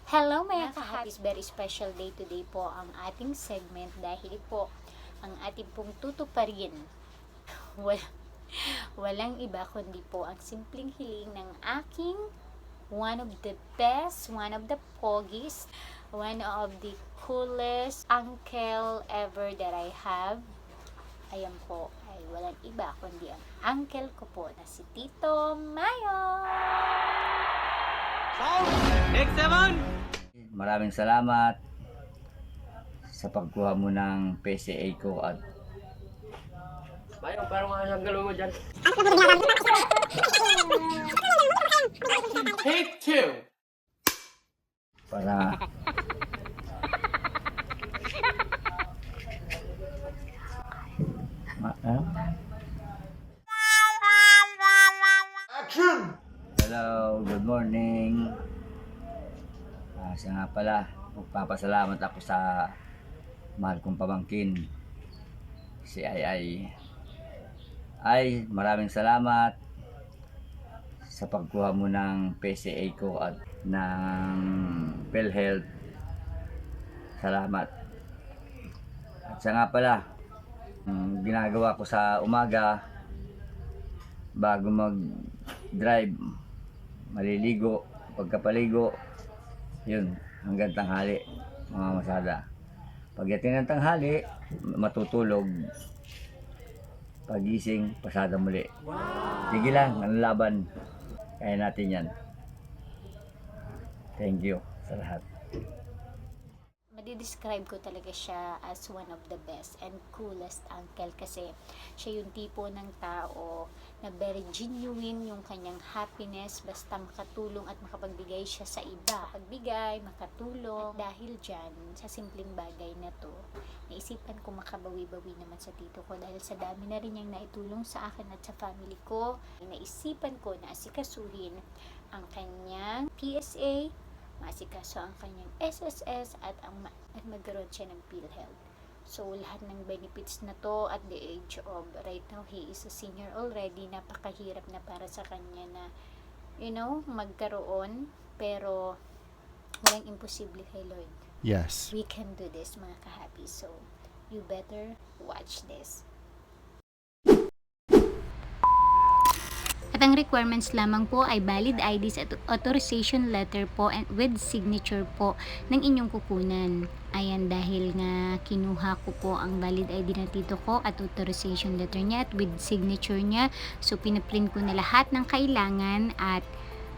Hello mga ka-happy, very special day today po ang ating segment dahil po ang ating pong tutuparin. Wal- Walang iba kundi po ang simpleng hiling ng aking one of the best, one of the pogiest, one of the coolest uncle ever that I have. Ayan po, ay walang iba kundi ang uncle ko po na si Tito Mayo. Next 7! Maraming salamat sa pagkuha mo ng PCA ko at Bayong, pero nga siyang galaw mo dyan. Take 2! para Action! Hello, good morning. Siya nga pala, magpapasalamat ako sa mahal kong pamangkin, si Ay. Ay, maraming salamat sa pagkuha mo ng PCA ko at ng PhilHealth. Salamat. At siya nga pala, ginagawa ko sa umaga bago mag-drive, maliligo, pagkapaligo, yun, hanggang tanghali, mga masada. Pagdating ng tanghali, matutulog, pagising, pasada muli. Sige lang, ang laban, kaya natin yan. Thank you sa lahat. Madidescribe ko talaga siya as one of the best and coolest uncle kasi siya yung tipo ng tao na very genuine yung kanyang happiness basta makatulong at makapagbigay siya sa iba. Pagbigay, makatulong. At dahil dyan, sa simpleng bagay na to, naisipan ko makabawi-bawi naman sa tito ko dahil sa dami na rin niyang naitulong sa akin at sa family ko. Naisipan ko na asikasuhin ang kanyang PSA, masikaso ang kanyang SSS at magkaroon siya ng PhilHealth. So, lahat ng benefits na to at the age of, right now, he is a senior already, napakahirap na para sa kanya na, magkaroon, pero walang imposible kay Lord. Yes. We can do this, mga ka-happy. So, you better watch this. At ang requirements lamang po ay valid IDs at authorization letter po and with signature po ng inyong kukunan. Ayan, dahil nga kinuha ko po ang valid ID na tito ko at authorization letter niya at with signature niya. So, pinaprint ko na lahat ng kailangan at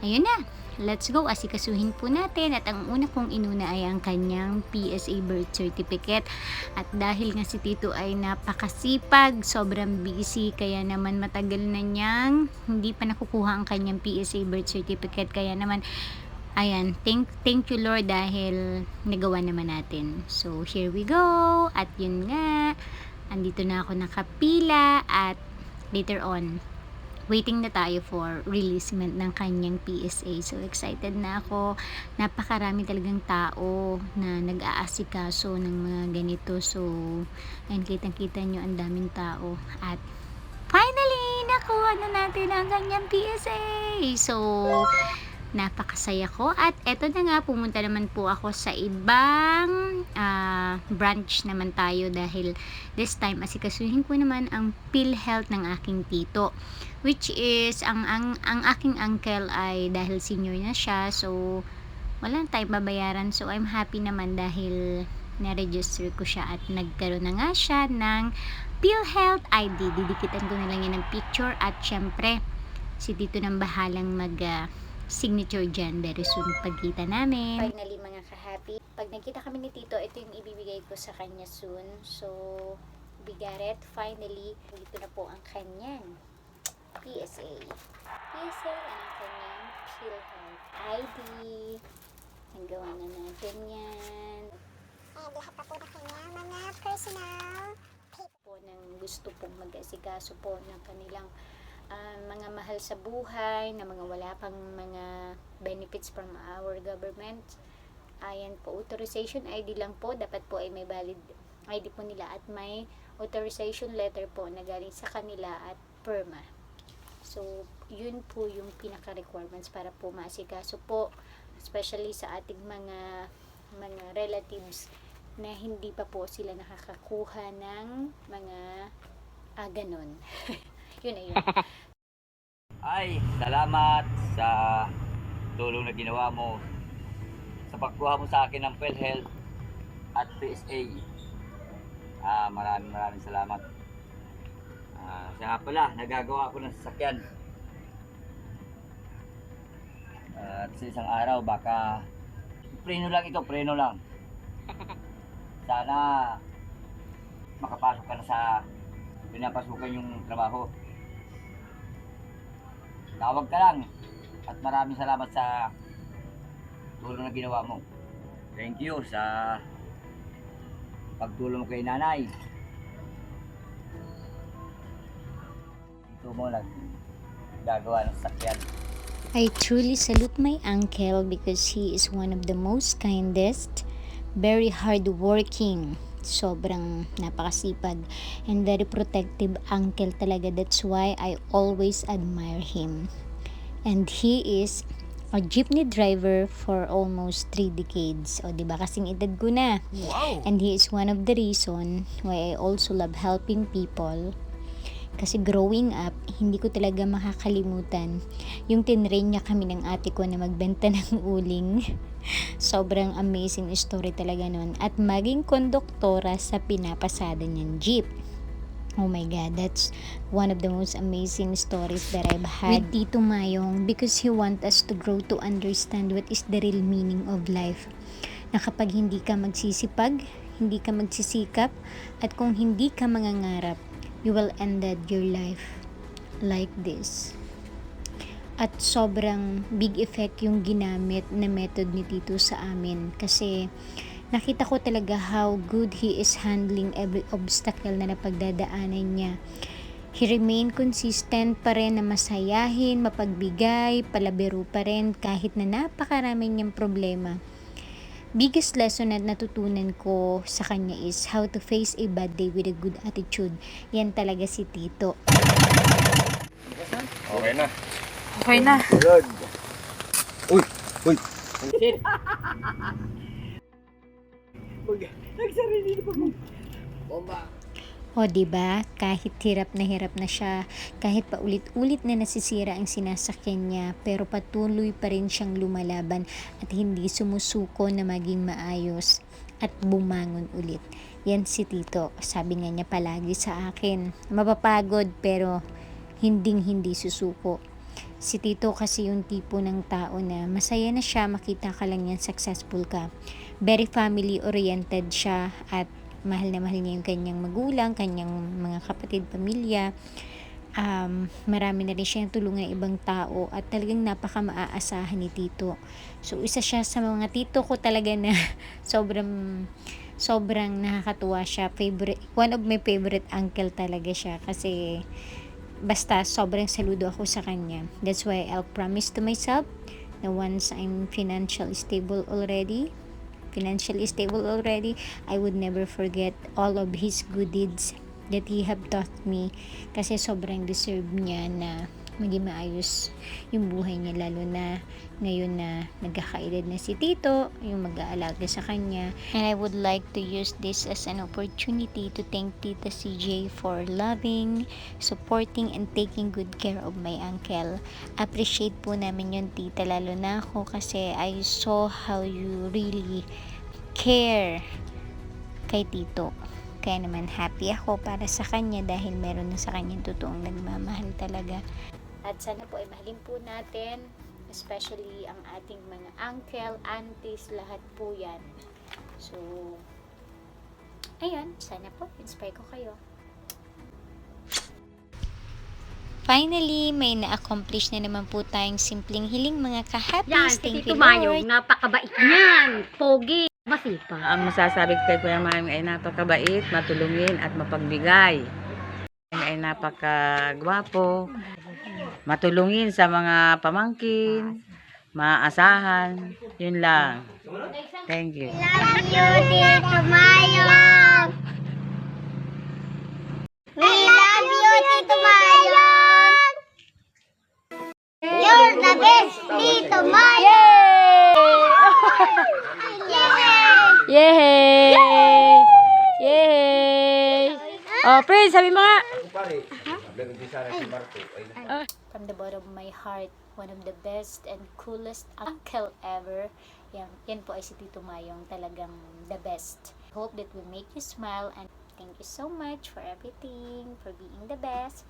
ayun na. Let's go, asikasuhin po natin at ang una kong inuna ay ang kanyang PSA birth certificate at dahil nga si Tito ay napakasipag, sobrang busy kaya naman matagal na niyang hindi pa nakukuha ang kanyang PSA birth certificate kaya naman ayan, thank you Lord dahil nagawa naman natin. So here we go at yun nga, andito na ako nakapila at later on waiting na tayo for releasement ng kanyang PSA. So, excited na ako. Napakarami talagang tao na nag-aasikaso ng mga ganito. So, ayun, kitang-kita nyo ang daming tao. At, finally, nakuha na natin ang kanyang PSA. So, napakasaya ko at eto na nga, pumunta naman po ako sa ibang branch naman tayo dahil this time asikasuhin ko naman ang PhilHealth ng aking tito, which is ang aking uncle ay dahil senior na siya, so wala tayong babayaran. So I'm happy naman dahil na-register ko siya at nagkaroon na nga siya ng PhilHealth ID. Didikitan ko na lang yan ng picture at syempre si tito nang bahalang signature dyan very soon pagkita namin. Finally mga ka-happy, pag nagkita kami ni Tito, ito yung ibibigay ko sa kanya soon. So, we got it. Finally, dito na po ang kanyang PSA. PSA and ang kanyang PhilHealth ID. Nagawa na natin yan. And lahat na po na kanya mga personal Po ng gusto pong mag-asikaso po ng kanilang mga mahal sa buhay, na mga wala pang mga benefits from our government. Ayan po, authorization ID lang po, dapat po ay may valid ID po nila at may authorization letter po na galing sa kanila at PERMA. So, yun po yung pinaka-requirements para po maasikaso po especially sa ating mga relatives na hindi pa po sila nakakakuha ng mga ganon. Yun na yun. Ay, salamat sa tulong na ginawa mo sa pagkuha mo sa akin ng PhilHealth at PSA. Maraming salamat. Siya nga pala, nagagawa ako ng sasakyan. At sa isang araw, baka preno lang. Sana makapasok ka na sa pinapasukan yung trabaho. Tawag ka lang. At maraming salamat sa tulong na ginawa mo. Thank you sa pagtulong kay nanay. Ito mo gagawa ng sasakyan. I truly salute my uncle because he is one of the most kindest, very hardworking, sobrang napakasipag, and very protective uncle talaga. That's why I always admire him. And he is a jeepney driver for almost 3 decades. O, diba? Kasing edad ko na. Wow! And he is one of the reason why I also love helping people. Kasi growing up, hindi ko talaga makakalimutan yung tinrain niya kami ng ate ko na magbenta ng uling. Sobrang amazing story talaga nun. At maging konduktora sa pinapasada niyang jeep. Oh my God, that's one of the most amazing stories that I've had with Tito Mayong, because he want us to grow to understand what is the real meaning of life. Na kapag hindi ka magsisipag, hindi ka magsisikap, at kung hindi ka mangangarap, you will end your life like this. At sobrang big effect yung ginamit na method ni Tito sa amin, kasi nakita ko talaga how good he is handling every obstacle na napagdadaanan niya. He remained consistent pa rin na masayahin, mapagbigay, palabiro pa rin kahit na napakarami niyang problema. Biggest lesson na natutunan ko sa kanya is how to face a bad day with a good attitude. Yan talaga si Tito. Okay na. Okay na. Lord. Uy! Sit! Nagsarili na pa mo. Bomba! O diba, kahit hirap na siya, kahit paulit-ulit na nasisira ang sinasakyan niya, pero patuloy pa rin siyang lumalaban at hindi sumusuko na maging maayos at bumangon ulit. Yan si Tito, sabi nga niya palagi sa akin, mapapagod pero hindi susuko. Si Tito kasi yung tipo ng tao na masaya na siya makita ka lang yan successful ka. Very family oriented siya at mahal na mahal niya yung kanyang magulang, kanyang mga kapatid, pamilya. Marami na rin siyang tulungan ng ibang tao at talagang napaka maaasahan ni Tito. So isa siya sa mga tito ko talaga na sobrang nakakatuwa siya. One of my favorite uncle talaga siya, kasi basta sobrang saludo ako sa kanya. That's why I'll promise to myself na once I'm financially stable already, I would never forget all of his good deeds that he have taught me, kasi sobrang deserve niya na maging maayos yung buhay niya, lalo na ngayon na nagkakaedad na si Tito, yung mag-aalaga sa kanya. And I would like to use this as an opportunity to thank Tita CJ for loving, supporting, and taking good care of my uncle. Appreciate po namin yun, Tita, lalo na ako, kasi I saw how you really care kay Tito. Kaya naman happy ako para sa kanya dahil meron na sa kanya totoong nagmamahal talaga. At sana po ay mahalin po natin, especially ang ating mga uncle, aunties, lahat po yan. So, ayun, sana po inspire ko kayo. Finally, may na-accomplish na naman po tayong simpleng hiling, mga ka-happy. Yan, si Tito Mayong, napakabait niyan. Pogi, masipag. Ang masasabi ko kay Kuya Mayong ay napakabait, matulungin at mapagbigay. Ay napakagwapo, matulungin sa mga pamangkin, maasahan. Yun lang. Thank you. Love you, Tito Mayong! We love you, Tito Mayong! You're the best, Tito Mayong! Oh, Prince, sabi mo nga. From the bottom of my heart, one of the best and coolest uncle ever. Yan po ay si Tito Mayong, talagang the best. Hope that we make you smile and thank you so much for everything, for being the best.